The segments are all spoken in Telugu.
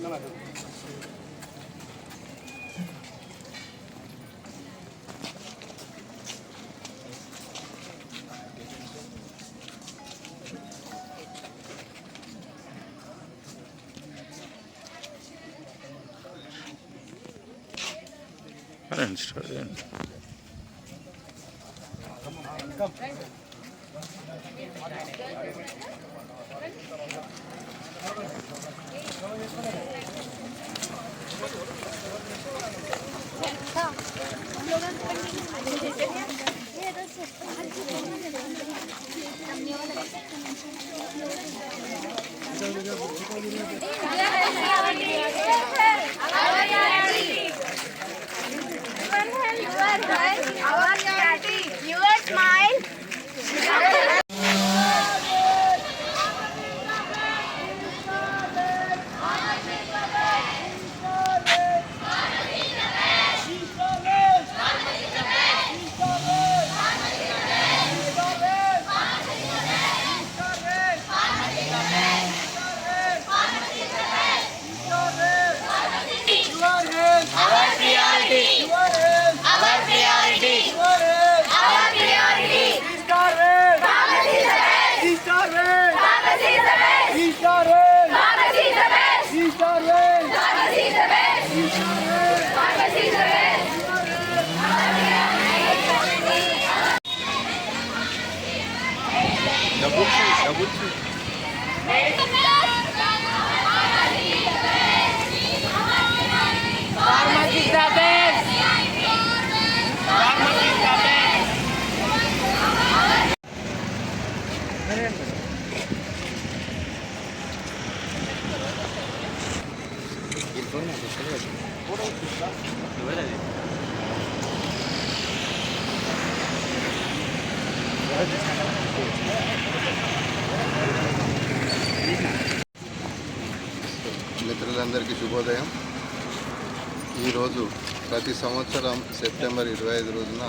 Your smile. మిత్రులందరికీ శుభోదయం. ఈరోజు ప్రతి సంవత్సరం సెప్టెంబర్ 25 రోజున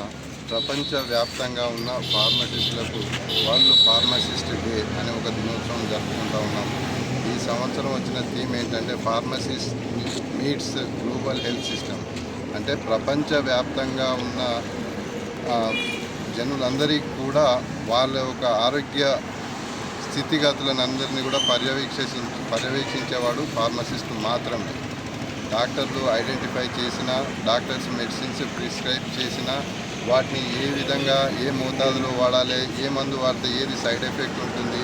ప్రపంచవ్యాప్తంగా ఉన్న ఫార్మసిస్టులకు వరల్డ్ ఫార్మసిస్ట్ డే అనే ఒక దినోత్సవం జరుపుకుంటూ ఉన్నాము. ఈ సంవత్సరం వచ్చిన థీమ్ ఏంటంటే pharmacist meets global health system. అంటే ప్రపంచవ్యాప్తంగా ఉన్న జనులందరికీ కూడా వాళ్ళ యొక్క ఆరోగ్య స్థితిగతులను అందరినీ కూడా పర్యవేక్షించేవాడు ఫార్మసిస్ట్ మాత్రమే. డాక్టర్లు ఐడెంటిఫై చేసిన, డాక్టర్స్ మెడిసిన్స్ ప్రిస్క్రైబ్ చేసిన, వాటిని ఏ విధంగా ఏ మోతాదులో వాడాలి, ఏ మందు వాడితే ఏది సైడ్ ఎఫెక్ట్ ఉంటుంది,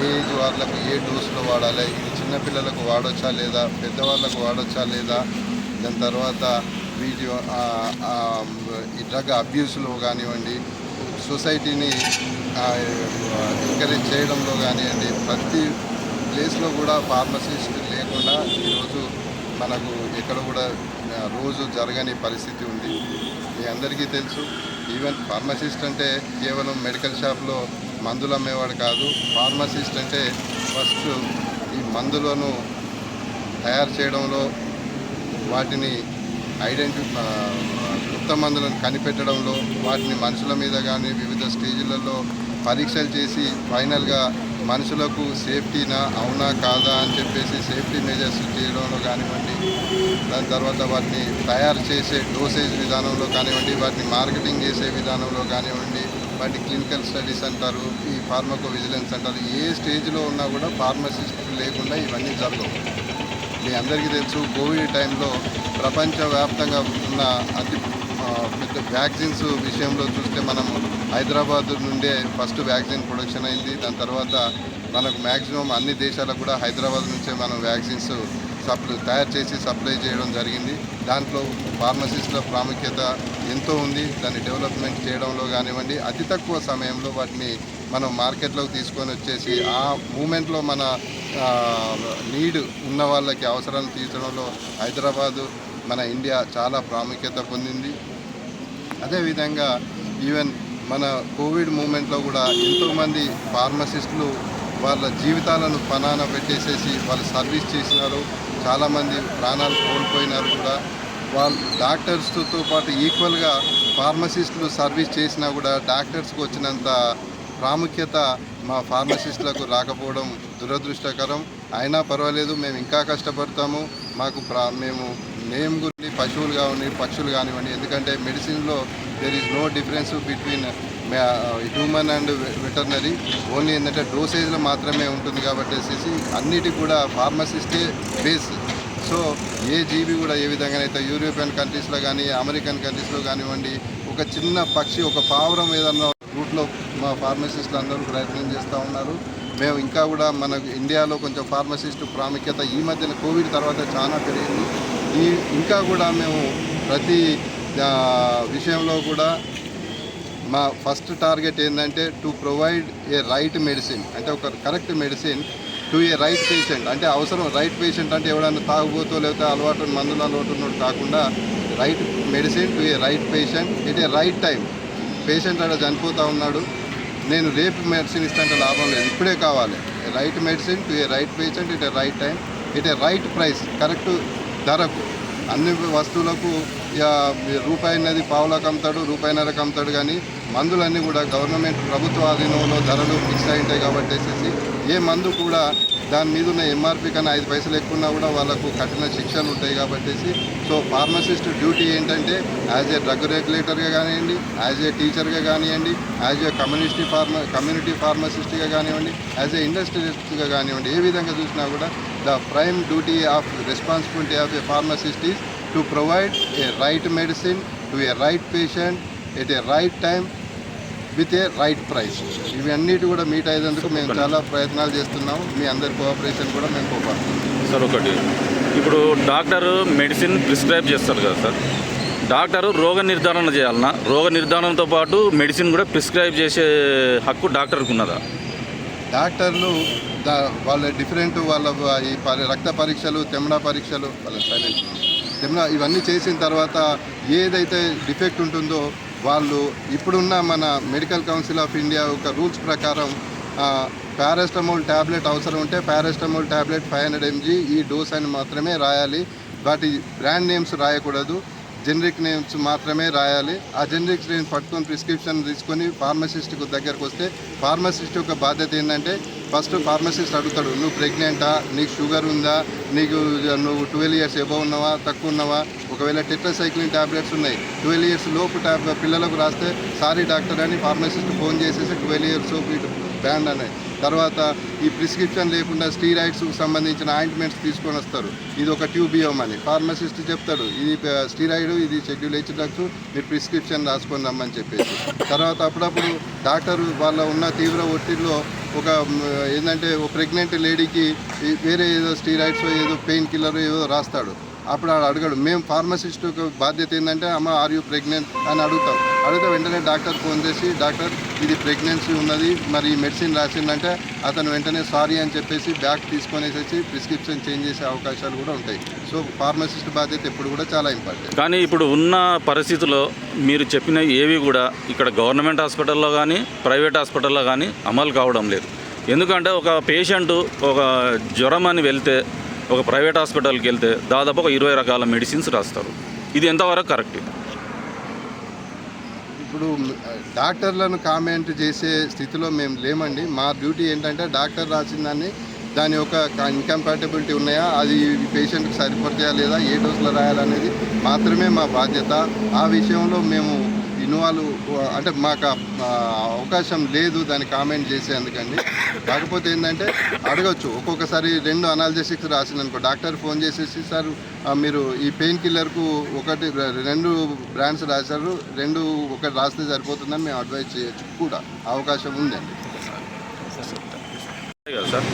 ఏ ఏజ్ వాళ్ళకు ఏ డోసులో వాడాలి, ఇది చిన్నపిల్లలకు వాడొచ్చా లేదా, పెద్దవాళ్ళకు వాడొచ్చా లేదా, దాని తర్వాత వీడియో ఈ డ్రగ్ అబ్యూస్లో కానివ్వండి, సొసైటీని ఎంకరేజ్ చేయడంలో కానివ్వండి, ప్రతి ప్లేస్లో కూడా ఫార్మసిస్ట్ లేకుండా ఈరోజు మనకు ఎక్కడ కూడా రోజు జరగని పరిస్థితి ఉంది. మీ అందరికీ తెలుసు. ఈవెన్ ఫార్మసిస్ట్ అంటే కేవలం మెడికల్ షాప్లో మందులు అమ్మేవాడు కాదు. ఫార్మసిస్ట్ అంటే ఫస్ట్ ఈ మందులను తయారు చేయడంలో, వాటిని కొత్త మందులను కనిపెట్టడంలో, వాటిని మనుషుల మీద కానీ వివిధ స్టేజ్లలో పరీక్షలు చేసి ఫైనల్గా మనుషులకు సేఫ్టీనా అవునా కాదా అని చెప్పేసి సేఫ్టీ మెజర్స్ చేయడంలో కానివ్వండి, దాని తర్వాత వాటిని తయారు చేసే డోసేజ్ విధానంలో కానివ్వండి, వాటిని మార్కెటింగ్ చేసే విధానంలో కానివ్వండి, వాటిని క్లినికల్ స్టడీస్ అంటారు, ఈ ఫార్మకో విజిలెన్స్ అంటారు. ఏ స్టేజ్లో ఉన్నా కూడా ఫార్మసిస్ట్ లేకుండా ఇవన్నీ జరగవు. మీ అందరికీ తెలుసు, కోవిడ్ టైంలో ప్రపంచవ్యాప్తంగా ఉన్న అతి పెద్ద వ్యాక్సిన్స్ విషయంలో చూస్తే మనము హైదరాబాద్ నుండే ఫస్ట్ వ్యాక్సిన్ ప్రొడక్షన్ అయింది. దాని తర్వాత మనకు మ్యాక్సిమం అన్ని దేశాలకు కూడా హైదరాబాద్ నుంచే మనం వ్యాక్సిన్స్ తయారు చేసి సప్లై చేయడం జరిగింది. దాంట్లో ఫార్మసిస్టుల ప్రాముఖ్యత ఎంతో ఉంది. దాన్ని డెవలప్మెంట్ చేయడంలో కానివ్వండి, అతి తక్కువ సమయంలో వాటిని మనం మార్కెట్లోకి తీసుకొని వచ్చేసి ఆ మూమెంట్లో మన నీడ్ ఉన్న వాళ్ళకి అవసరాలు తీర్చడంలో హైదరాబాదు, మన ఇండియా చాలా ప్రాముఖ్యత పొందింది. అదేవిధంగా ఈవెన్ మన కోవిడ్ మూమెంట్లో కూడా ఎంతోమంది ఫార్మసిస్టులు వాళ్ళ జీవితాలను పణాన పెట్టేసేసి వాళ్ళు సర్వీస్ చేసినారు. చాలామంది ప్రాణాలు కోల్పోయినారు కూడా. వాళ్ళు డాక్టర్స్తో పాటు ఈక్వల్గా ఫార్మసిస్టులు సర్వీస్ చేసినా కూడా డాక్టర్స్కి వచ్చినంత ప్రాముఖ్యత మా ఫార్మసిస్టులకు రాకపోవడం దురదృష్టకరం. అయినా పర్వాలేదు, మేము ఇంకా కష్టపడతాము. మాకు మేము నేమ్ గురించి పశువులు కానివ్వండి, పక్షులు కానివ్వండి, ఎందుకంటే మెడిసిన్లో there is no difference between human and veterinary. Only ఏంటంటే డోసేజ్లో మాత్రమే ఉంటుంది కాబట్టి అన్నిటికి కూడా ఫార్మసిస్టే బేస్. సో ఏ జీవి కూడా ఏ విధంగానైతే యూరోపియన్ కంట్రీస్లో కానీ అమెరికన్ కంట్రీస్లో కానివ్వండి, ఒక చిన్న పక్షి, ఒక పావురం ఏదన్నా రూట్లో మా ఫార్మసిస్టులు అందరూ ప్రయత్నం చేస్తూ ఉన్నారు. మేము ఇంకా కూడా మన ఇండియాలో కొంచెం ఫార్మసిస్టు ప్రాముఖ్యత ఈ మధ్యన కోవిడ్ తర్వాత చాలా పెరిగింది. ఇంకా కూడా మేము ప్రతి విషయంలో కూడా మా ఫస్ట్ టార్గెట్ ఏంటంటే to provide a right medicine, అంటే ఒక correct medicine to A right patient. అంటే అవసరం రైట్ పేషెంట్ అంటే ఎవడన్నా తాగుబోతో లేకపోతే మందులు అలవాటు ఉన్నట్టు కాకుండా right medicine to A right patient at a right time. Patient అక్కడ చనిపోతూ ఉన్నాడు, నేను రేపు మెడిసిన్ ఇస్తాంటే లాభం లేదు, ఇప్పుడే కావాలి. Right medicine to A right patient at a right time at a right price, correct ధరకు. అన్ని వస్తువులకు రూపాయిన్నది పావులకు అమ్ముతాడు, రూపాయిన్నరకు అమ్ముతాడు, కానీ మందులన్నీ కూడా గవర్నమెంట్ ప్రభుత్వ ఆధీనంలో ధరలు ఫిక్స్ అయి ఉంటాయి కాబట్టి ఏ మందు కూడా దాని మీద ఉన్న ఎంఆర్పి కన్నా 5 పైసలు ఎక్కువ ఉన్నా కూడా వాళ్ళకు కఠిన శిక్షలు ఉంటాయి కాబట్టి సో ఫార్మసిస్ట్ డ్యూటీ ఏంటంటే యాజ్ ఏ డ్రగ్ రెగ్యులేటర్గా కానివ్వండి, యాజ్ ఏ టీచర్గా కానివ్వండి, యాజ్ ఏ కమ్యూనిటీ ఫార్మసిస్ట్గా కానివ్వండి, యాజ్ ఏ ఇండస్ట్రియలిస్ట్గా కానివ్వండి, ఏ విధంగా చూసినా కూడా the prime duty of responsibility of A pharmacist is to provide a right medicine to A right patient at a right time with a right price. ఇవన్నిటి కూడా మీట్ అయ్యేందుకు మేము చాలా ప్రయత్నాలు చేస్తున్నాము. మీ అందరి కోఆపరేషన్ కూడా మేము కోరుకుంటున్నాం సార్. ఒకటి, ఇప్పుడు డాక్టరు మెడిసిన్ ప్రిస్క్రైబ్ చేస్తారు కదా సార్, డాక్టరు రోగ నిర్ధారణ చేయాలన్నా, రోగ నిర్ధారణతో పాటు మెడిసిన్ కూడా ప్రిస్క్రైబ్ చేసే హక్కు డాక్టర్కి ఉన్నదా? డాక్టర్లు వాళ్ళ డిఫరెంట్ వాళ్ళ ఈ రక్త పరీక్షలు, తెమ్నా పరీక్షలు, వాళ్ళ తెమ్నా ఇవన్నీ చేసిన తర్వాత ఏదైతే డిఫెక్ట్ ఉంటుందో వాళ్ళు ఇప్పుడున్న మన మెడికల్ కౌన్సిల్ ఆఫ్ ఇండియా ఒక రూల్స్ ప్రకారం పారాస్టమోల్ ట్యాబ్లెట్ అవసరం ఉంటే పారాస్టమోల్ ట్యాబ్లెట్ 500 mg ఈ డోస్ అని మాత్రమే రాయాలి. వాటి బ్రాండ్ నేమ్స్ రాయకూడదు, జనరిక్ నేమ్స్ మాత్రమే రాయాలి. ఆ జనరిక్ నేమ్స్ పట్టుకొని ప్రిస్క్రిప్షన్ తీసుకొని ఫార్మసిస్ట్కు దగ్గరకు వస్తే ఫార్మసిస్ట్ యొక్క బాధ్యత ఏంటంటే ఫస్ట్ ఫార్మసిస్ట్ అడుగుతాడు, నువ్వు ప్రెగ్నెంటా, నీకు షుగర్ ఉందా, నువ్వు 12 years ఎబవ్ ఉన్నావా, తక్కువ ఉన్నావా, ఒకవేళ టెట్రాసైక్లిన్ ట్యాబ్లెట్స్ ఉన్నాయి 12 years లోపు పిల్లలకు రాస్తే సారీ డాక్టర్ అని ఫార్మసిస్ట్ ఫోన్ చేసేసి 12 years లోపు బ్యాండ్ అనేది. తర్వాత ఈ ప్రిస్క్రిప్షన్ లేకుండా స్టీరాయిడ్స్కు సంబంధించిన ఆయింట్మెంట్స్ తీసుకొని వస్తారు, ఇది ఒక ట్యూబియోమ్ అని ఫార్మసిస్ట్ చెప్తాడు, ఇది స్టీరాయిడ్, ఇది షెడ్యూల్ H డ్రగ్స్, మీరు ప్రిస్క్రిప్షన్ రాసుకొని రమ్మని చెప్పేసి. తర్వాత అప్పుడప్పుడు డాక్టర్ వాళ్ళ ఉన్న తీవ్ర ఒత్తిడిలో ఒక ఏంటంటే ఒక ప్రెగ్నెంట్ లేడీకి వేరే ఏదో స్టీరాయిడ్స్ ఏదో పెయిన్ కిల్లర్ ఏదో రాస్తాడు. అప్పుడు అడగడు. మేము ఫార్మసిస్ట్ యొక్క బాధ్యత ఏంటంటే అమ్మ ఆర్ యూ ప్రెగ్నెంట్ అని అడిగితే వెంటనే డాక్టర్ ఫోన్ చేసి డాక్టర్ ఇది ప్రెగ్నెన్సీ ఉన్నది, మరి ఈ మెడిసిన్ రాసిందంటే అతను వెంటనే సారీ అని చెప్పేసి బ్యాక్ తీసుకొనేసేసి ప్రిస్క్రిప్షన్ చేంజ్ చేసే అవకాశాలు కూడా ఉంటాయి. సో ఫార్మసిస్ట్ బాధ్యత ఎప్పుడు కూడా చాలా ఇంపార్టెంట్. కానీ ఇప్పుడు ఉన్న పరిస్థితుల్లో మీరు చెప్పిన ఏవి కూడా ఇక్కడ గవర్నమెంట్ హాస్పిటల్లో కానీ ప్రైవేట్ హాస్పిటల్లో కానీ అమలు కావడం లేదు. ఎందుకంటే ఒక పేషెంట్ ఒక జ్వరం అని వెళ్తే ఒక ప్రైవేట్ హాస్పిటల్కి వెళ్తే దాదాపు ఒక 20 రకాల మెడిసిన్స్ రాస్తారు. ఇది ఎంతవరకు కరెక్ట్? ఇప్పుడు డాక్టర్లను కామెంట్ చేసే స్థితిలో మేము లేమండి. మా డ్యూటీ ఏంటంటే డాక్టర్ రాసిన దాని యొక్క ఇన్కంపాటబిలిటీ ఉన్నాయా, అది పేషెంట్కి సరిపడతాయా లేదా, ఏ డోసులో రాయాలనేది మాత్రమే మా బాధ్యత. ఆ విషయంలో మేము ఇన్వాల్వ్ అంటే మాకు అవకాశం లేదు దాన్ని కామెంట్ చేసేందుకండి. కాకపోతే ఏంటంటే అడగచ్చు, ఒక్కొక్కసారి 2 అనాలజెసిక్స్ రాసిందనుకో డాక్టర్ ఫోన్ చేసేసి సార్ మీరు ఈ పెయిన్ కిల్లర్కు 2 బ్రాండ్స్ రాశారు, 2 ఒకటి రాస్తే సరిపోతుందని మేము అడ్వైజ్ చేయొచ్చు కూడా అవకాశం ఉందండి సార్.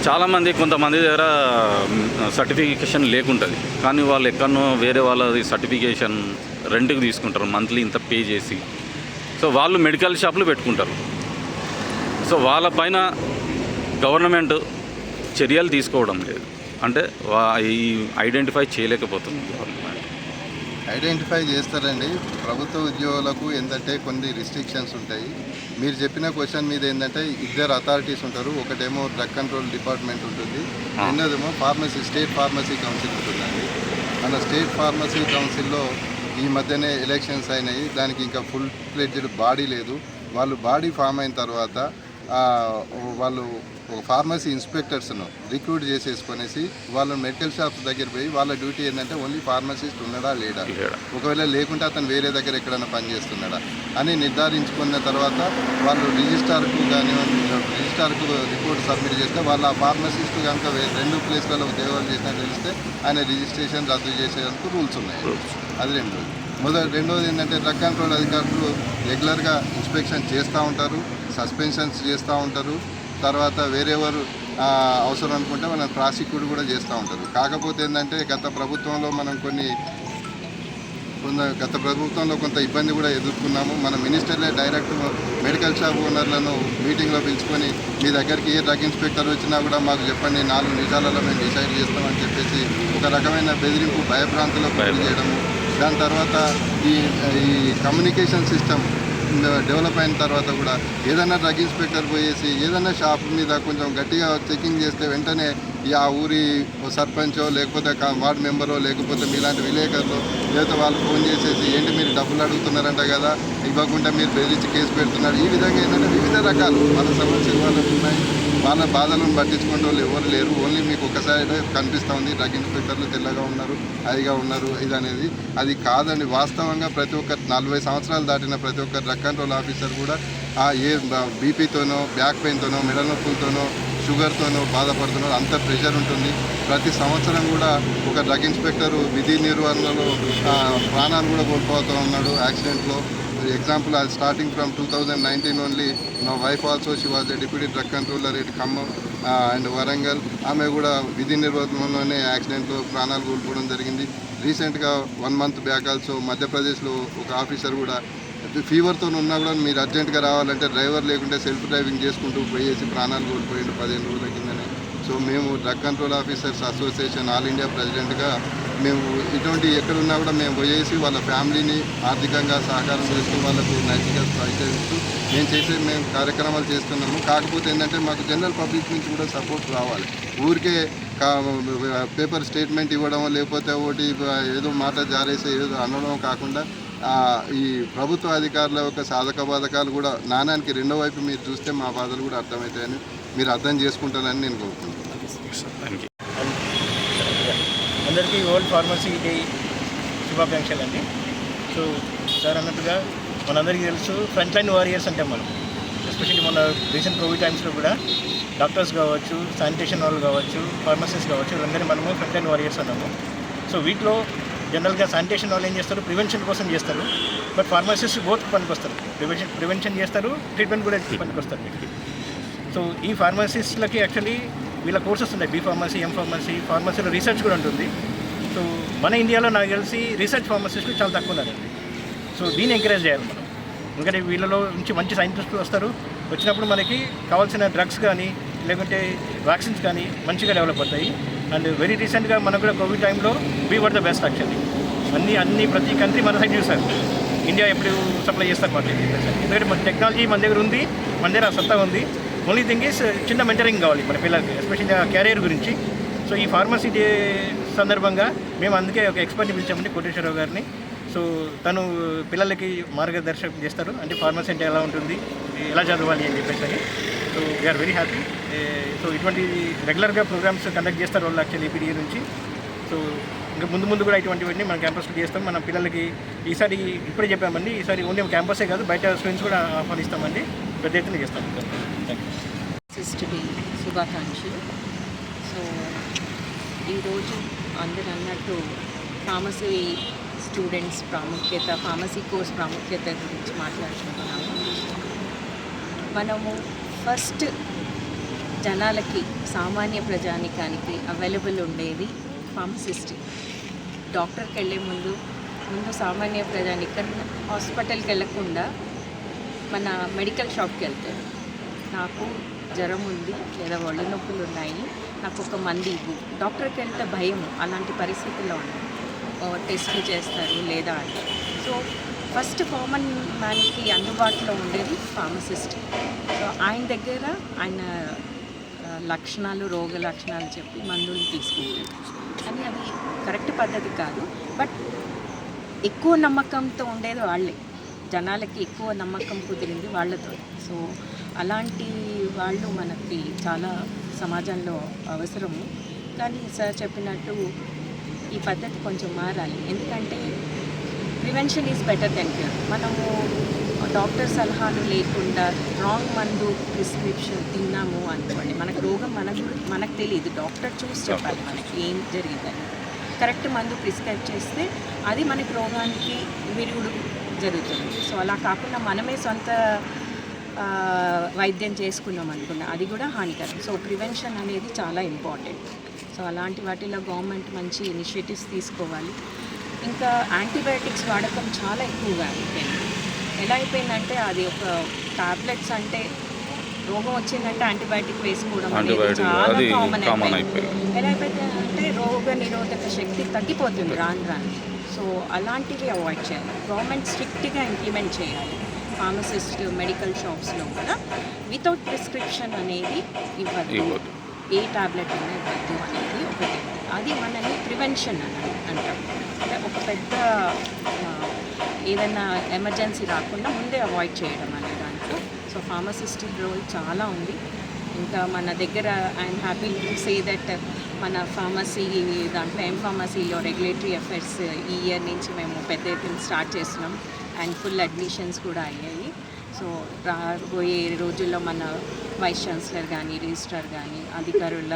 చాలామంది కొంతమంది దగ్గర సర్టిఫికేషన్ లేకుంటుంది, కానీ వాళ్ళు ఎక్కడనో వేరే వాళ్ళది సర్టిఫికేషన్ రెంట్కి తీసుకుంటారు, మంత్లీ ఇంత పే చేసి. సో వాళ్ళు మెడికల్ షాపులు పెట్టుకుంటారు. సో వాళ్ళపైన గవర్నమెంట్ చర్యలు తీసుకోవడం లేదు, అంటే ఈ ఐడెంటిఫై చేయలేకపోతుంది గవర్నమెంట్. ఐడెంటిఫై చేస్తారండి. ప్రభుత్వ ఉద్యోగులకు ఏంటంటే కొన్ని రిస్ట్రిక్షన్స్ ఉంటాయి. మీరు చెప్పిన క్వశ్చన్ మీద ఏంటంటే 2 అథారిటీస్ ఉంటారు. ఒకటేమో డ్రగ్ కంట్రోల్ డిపార్ట్మెంట్ ఉంటుంది, రెండోదేమో స్టేట్ ఫార్మసీ కౌన్సిల్ ఉంటుందండి. మన స్టేట్ ఫార్మసీ కౌన్సిల్లో ఈ మధ్యనే ఎలక్షన్స్ అయినాయి, దానికి ఇంకా ఫుల్ ఫ్లెడ్జ్డ్ బాడీ లేదు. వాళ్ళు బాడీ ఫామ్ అయిన తర్వాత వాళ్ళు ఒక ఫార్మసీ ఇన్స్పెక్టర్స్ను రిక్రూట్ చేసేసుకొనేసి వాళ్ళ మెడికల్ షాప్స్ దగ్గర పోయి వాళ్ళ డ్యూటీ ఏంటంటే ఓన్లీ ఫార్మసిస్ట్ ఉన్నాడా లేడా, ఒకవేళ లేకుంటే అతను వేరే దగ్గర ఎక్కడైనా పనిచేస్తున్నాడా అని నిర్ధారించుకున్న తర్వాత వాళ్ళు రిజిస్ట్రార్కు కానివ్వండి, రిజిస్ట్రార్కు రిపోర్ట్ సబ్మిట్ చేస్తే వాళ్ళ ఆ ఫార్మసిస్ట్ కనుక 2 ప్లేస్లలో ఉద్యోగాలు చేసినా తెలిస్తే ఆయన రిజిస్ట్రేషన్ రద్దు చేసేందుకు రూల్స్ ఉన్నాయి. అది రెండోది ఏంటంటే డ్రగ్ కంట్రోల్ అధికారులు రెగ్యులర్గా ఇన్స్పెక్షన్ చేస్తూ ఉంటారు, సస్పెన్షన్స్ చేస్తూ ఉంటారు, తర్వాత వేరేవారు అవసరం అనుకుంటే మనం ప్రాసిక్యూట్ కూడా చేస్తూ ఉంటారు. కాకపోతే ఏంటంటే గత ప్రభుత్వంలో కొంత ఇబ్బంది కూడా ఎదుర్కొన్నాము. మన మినిస్టర్లే డైరెక్ట్ మెడికల్ షాప్ ఓనర్లను మీటింగ్లో పిలుచుకొని మీ దగ్గరికి ఏ డ్రగ్ ఇన్స్పెక్టర్ వచ్చినా కూడా మాకు చెప్పండి, 4 నిమిషాలలో మేము డిసైడ్ చేస్తామని చెప్పేసి ఒక రకమైన బెదిరింపు భయభ్రాంతులకు గురి చేయడము. దాని తర్వాత ఈ కమ్యూనికేషన్ సిస్టమ్ డెవలప్ అయిన తర్వాత కూడా ఏదైనా డ్రగ్ ఇన్స్పెక్టర్ పోయేసి ఏదైనా షాప్ మీద కొంచెం గట్టిగా చెకింగ్ చేస్తే వెంటనే ఆ ఊరి సర్పంచో లేకపోతే వార్డు మెంబరో లేకపోతే మీలాంటి విలేకరులు లేకపోతే వాళ్ళు ఫోన్ చేసేసి ఏంటి మీరు డబ్బులు అడుగుతున్నారంట కదా, ఇవ్వకుండా మీరు బెదిరించి కేసు పెడుతున్నారు. ఈ విధంగా ఏంటంటే వివిధ రకాలు వాళ్ళ సమస్యలు వాళ్ళకు ఉన్నాయి. వాళ్ళ బాధలను పట్టించుకునే వాళ్ళు ఎవరు లేరు. ఓన్లీ మీకు ఒకసారి కనిపిస్తూ ఉంది డ్రగ్ ఇన్స్పెక్టర్లు తెల్లగా ఉన్నారు, అదిగా ఉన్నారు, ఇది అనేది. అది కాదండి. వాస్తవంగా ప్రతి ఒక్క 40 సంవత్సరాలు దాటిన ప్రతి ఒక్క డ్రగ్ కంట్రోల్ ఆఫీసర్ కూడా ఏ బీపీతోనో బ్యాక్ పెయిన్తోనో మెడ నొప్పులతోనో షుగర్తోనో బాధపడుతున్నారు. అంత ప్రెషర్ ఉంటుంది. ప్రతి సంవత్సరం కూడా ఒక డ్రగ్ ఇన్స్పెక్టరు విధి నిర్వహణలో ప్రాణాలు కూడా కోల్పోతూ ఉన్నాడు యాక్సిడెంట్లో. ఎగ్జాంపుల్ అది స్టార్టింగ్ ఫ్రమ్ 2019 ఓన్లీ. నా wife also she was a deputy drug controller at Khammam and Warangal. ఆమె కూడా విధి నిర్వహణలోనే యాక్సిడెంట్లో ప్రాణాలు కోల్పోవడం జరిగింది. రీసెంట్గా 1 మంత్ బ్యాక్ ఆల్సో మధ్యప్రదేశ్లో ఒక ఆఫీసర్ కూడా ఫీవర్తో ఉన్నా కూడా మీరు అర్జెంటుగా రావాలంటే డ్రైవర్ లేకుంటే సెల్ఫ్ డ్రైవింగ్ చేసుకుంటూ పోయేసి ప్రాణాలు కోల్పోయిండు 15 రోజుల కిందనే. సో మేము drug control officers association all India ప్రెసిడెంట్గా మేము ఇటువంటి ఎక్కడున్నా కూడా మేము పోయేసి వాళ్ళ ఫ్యామిలీని ఆర్థికంగా సహకారం చేస్తూ వాళ్ళకు నైతిక సహకరిస్తూ మేము కార్యక్రమాలు చేస్తున్నాము. కాకపోతే ఏంటంటే మాకు జనరల్ పబ్లిక్ నుంచి కూడా సపోర్ట్ రావాలి. ఊరికే పేపర్ స్టేట్మెంట్ ఇవ్వడం లేకపోతే ఒకటి ఏదో మాట జారేసి ఏదో అనడం కాకుండా ఈ ప్రభుత్వ అధికారుల యొక్క సాధక బాధకాలు కూడా నాణానికి రెండో వైపు మీరు చూస్తే మా బాధలు కూడా అర్థమవుతాయని మీరు అర్థం చేసుకుంటారని నేను కోరుకుంటున్నాను. అందరికీ వరల్డ్ ఫార్మసీ డే శుభాకాంక్షలు అండి. సో సార్ అన్నట్టుగా మనందరికీ తెలుసు ఫ్రంట్ లైన్ వారియర్స్ అంటే మనం ఎస్పెషల్లీ మన రీసెంట్ కోవిడ్ టైమ్స్లో కూడా డాక్టర్స్ కావచ్చు, శానిటేషన్ వాళ్ళు కావచ్చు, ఫార్మసిస్ట్ కావచ్చు, వీళ్ళందరినీ మనము ఫ్రంట్ లైన్ వారియర్స్ అన్నాము. సో వీటిలో జనరల్గా శానిటేషన్ వాళ్ళు ఏం చేస్తారు, ప్రివెన్షన్ కోసం చేస్తారు. బట్ ఫార్మసిస్ట్ బోత్ పనికొస్తారు. ప్రివెన్షన్ చేస్తారు, ట్రీట్మెంట్ కూడా పనికొస్తారు వీటికి. సో ఈ ఫార్మసిస్ట్లకి యాక్చువల్లీ వీళ్ళ కోర్సెస్ ఉన్నాయి, బీ ఫార్మసీ, ఎం ఫార్మసీ, ఫార్మసీలో రీసెర్చ్ కూడా ఉంటుంది. సో మన ఇండియాలో నాకు తెలిసి రీసెర్చ్ ఫార్మసిస్టులు చాలా తక్కువ ఉన్నారండి. సో దీన్ని ఎంకరేజ్ చేయాలి మనం. ఎందుకంటే వీళ్ళలో నుంచి మంచి సైంటిస్టులు వస్తారు. వచ్చినప్పుడు మనకి కావాల్సిన డ్రగ్స్ కానీ లేకుంటే వ్యాక్సిన్స్ కానీ మంచిగా డెవలప్ అవుతాయి. అండ్ వెరీ రీసెంట్గా మనకు కూడా కోవిడ్ టైంలో we were the best actually. అన్ని ప్రతి కంట్రీ మన సైడ్ చూస్తారు, ఇండియా ఎప్పుడు సప్లై చేస్తారు మనకి. ఎందుకంటే మన టెక్నాలజీ మన దగ్గర ఉంది, మన దగ్గర సత్తా ఉంది. ఓన్లీ థింగ్ ఈస్ చిన్న మెంటరింగ్ కావాలి మన పిల్లలకి, ఎస్పెషల్లీ క్యారియర్ గురించి. సో ఈ ఫార్మసీ డే సందర్భంగా మేము అందుకే ఒక ఎక్స్పర్ట్ని పిలిచామండి, కోటేశ్వరరావు గారిని. సో తను పిల్లలకి మార్గదర్శకం చేస్తారు, అంటే ఫార్మసీ అంటే ఎలా ఉంటుంది, ఎలా చదవాలి అని చెప్పేసి. So we are very happy. So ఇటువంటి రెగ్యులర్గా ప్రోగ్రామ్స్ కండక్ట్ చేస్తారు వాళ్ళు యాక్చువల్లీ ఈపీడీ నుంచి. సో ఇంకా ముందు కూడా ఇటువంటివన్నీ మన క్యాంపస్లో చేస్తాం. మన పిల్లలకి ఈసారి ఇప్పుడే చెప్పామండి, ఈసారి ఓన్లీ క్యాంపసే కాదు బయట స్టూడెంట్స్ కూడా ఆహ్వానిస్తామండి, పెద్ద ఎత్తున చేస్తాం. డే శుభాకాంక్షలు. సో ఈరోజు అందరు అన్నట్టు ఫార్మసీ స్టూడెంట్స్ ప్రాముఖ్యత, ఫార్మసీ కోర్స్ ప్రాముఖ్యత గురించి మాట్లాడుకుంటున్నాము. మనము ఫస్ట్ జనాలకి, సామాన్య ప్రజానికానికి అవైలబుల్ ఉండేది ఫార్మసిస్ట్. డాక్టర్కి వెళ్ళే ముందు సామాన్య ప్రజానికం హాస్పిటల్కి వెళ్ళకుండా మన మెడికల్ షాప్కి వెళ్తారు. నాకు జ్వరం ఉంది లేదా ఒళ్ళు నొప్పులు ఉన్నాయి, నాకు ఒక మంది ఇవ్వు. డాక్టర్కి వెళ్తే భయం, అలాంటి పరిస్థితుల్లో ఉంది. టెస్ట్లు చేస్తారు లేదా అంటే. సో ఫస్ట్ కామన్ మ్యాన్కి అందుబాటులో ఉండేది ఫార్మసిస్ట్. సో ఆయన దగ్గర ఆయన లక్షణాలు, రోగ లక్షణాలు చెప్పి మందులు తీసుకుంటారు. కానీ అది కరెక్ట్ పద్ధతి కాదు. బట్ ఎక్కువ నమ్మకంతో ఉండేది వాళ్ళే, జనాలకి ఎక్కువ నమ్మకం కుదిరింది వాళ్ళతో. సో అలాంటి వాళ్ళు మనకి చాలా సమాజంలో అవసరము. కానీ సార్ చెప్పినట్టు ఈ పద్ధతి కొంచెం మారాలి. ఎందుకంటే prevention is better than cure. మనము డాక్టర్ సలహాలు లేకుండా రాంగ్ మందు ప్రిస్క్రిప్షన్ తిన్నాము అనుకోండి, మనకు రోగం మనకు తెలియదు. డాక్టర్ చూసి చెప్పాలి మనకి ఏం జరిగిందని. కరెక్ట్ మందు ప్రిస్క్రైబ్ చేస్తే అది మనకి రోగానికి విరుగుడు జరుగుతుంది. సో అలా కాకుండా మనమే సొంత వైద్యం చేసుకున్నాం అనుకున్నా అది కూడా హానికరం. సో ప్రివెన్షన్ అనేది చాలా ఇంపార్టెంట్. సో అలాంటి వాటిలో గవర్నమెంట్ మంచి ఇనిషియేటివ్స్ తీసుకోవాలి. ఇంకా యాంటీబయాటిక్స్ వాడకం చాలా ఎక్కువగా అయిపోయింది. ఎలా అయిపోయిందంటే అది ఒక టాబ్లెట్స్ అంటే రోగం వచ్చిందంటే యాంటీబయాటిక్ వేసుకోవడం అనేది చాలా కామన్ అయిపోయింది. ఎలా అయిపోయిందంటే రోగ నిరోధక శక్తి తగ్గిపోతుంది రాను. సో అలాంటివి అవాయిడ్ చేయాలి. గవర్నమెంట్ స్ట్రిక్ట్గా ఇంప్లిమెంట్ చేయాలి. ఫార్మసిస్ట్ మెడికల్ షాప్స్లో కూడా వితౌట్ ప్రిస్క్రిప్షన్ అనేది ఇవ్వద్దు, ఏ టాబ్లెట్ అయినా ఇవ్వద్దు అనేది ఒకటి. అది మనని ప్రివెన్షన్ అని అంటాం. అంటే ఒక పెద్ద ఏదైనా ఎమర్జెన్సీ రాకుండా ముందే అవాయిడ్ చేయడం అనే దాంట్లో. సో ఫార్మసిస్ట్ రోల్ చాలా ఉంది. ఇంకా మన దగ్గర I'm happy to say that మన ఫార్మసీ దాంట్లో ఫార్మసీలో రెగ్యులేటరీ అఫైర్స్ ఈ ఇయర్ నుంచి మేము పెద్ద ఎత్తున స్టార్ట్ చేస్తున్నాం. అండ్ ఫుల్ అడ్మిషన్స్ కూడా అయ్యాయి. సో రాబోయే రోజుల్లో మన వైస్ ఛాన్సలర్ కానీ రిజిస్ట్రార్ కానీ అధికారుల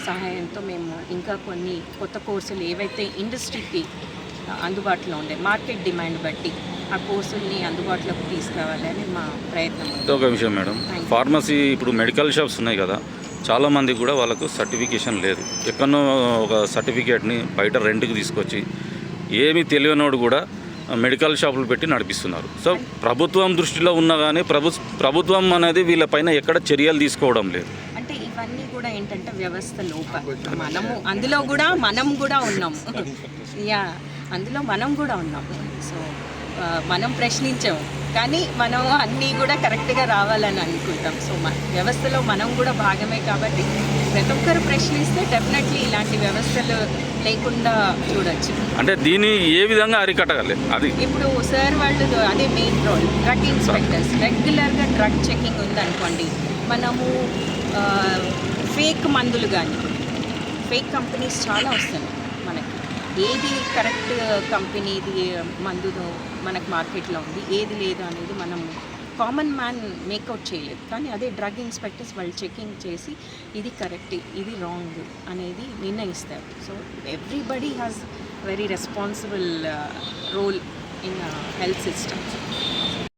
సహాయంతో మేము ఇంకా కొన్ని కొత్త కోర్సులు ఏవైతే ఇండస్ట్రీకి అందుబాటులో ఉండే మార్కెట్ డిమాండ్ బట్టి ఆ కోర్సుల్ని అందుబాటులోకి తీసుకురావాలని మా ప్రయత్నం. ఒక విషయం మేడం, ఫార్మసీ ఇప్పుడు మెడికల్ షాప్స్ ఉన్నాయి కదా, చాలామంది కూడా వాళ్ళకు సర్టిఫికేషన్ లేదు. ఎక్కడో ఒక సర్టిఫికేట్ని బయట రెంట్కి తీసుకొచ్చి ఏమీ తెలియనోడు కూడా మెడికల్ షాపులు పెట్టి నడిపిస్తున్నారు. సో ప్రభుత్వం దృష్టిలో ఉన్నా కానీ ప్రభుత్వం అనేది వీళ్ళపైన ఎక్కడ చర్యలు తీసుకోవడం లేదు. అంటే ఇవన్నీ కూడా ఏంటంటే వ్యవస్థ లోపం. మనం కూడా ఉన్నాము. అందులో మనం కూడా ఉన్నాము. సో మనం ప్రశ్నించాము, కానీ మనం అన్నీ కూడా కరెక్ట్గా రావాలని అనుకుంటాం. సో వ్యవస్థలో మనం కూడా భాగమే కాబట్టి ప్రతి ఒక్కరు ప్రశ్నిస్తే డెఫినెట్లీ ఇలాంటి వ్యవస్థలు లేకుండా చూడొచ్చు. అంటే దీన్ని ఏ విధంగా అరికట్టగలే అది ఇప్పుడు సార్ వాళ్ళు అదే మెయిన్ రోల్. డ్రగ్ ఇన్స్పెక్టర్స్ రెగ్యులర్గా డ్రగ్ చెకింగ్ ఉందనుకోండి, మనము ఫేక్ మందులు కానీ ఫేక్ కంపెనీస్ చాలా వస్తున్నాయి మనకి. ఏది కరెక్ట్ కంపెనీది మందు మనకు మార్కెట్లో ఉంది, ఏది లేదు అనేది మనం కామన్ మ్యాన్ మేకౌట్ చేయలేదు. కానీ అదే డ్రగ్ ఇన్స్పెక్టర్స్ వాళ్ళు చెకింగ్ చేసి ఇది కరెక్ట్, ఇది రాంగ్ అనేది నిర్ణయిస్తారు. So everybody has very responsible role in health systems.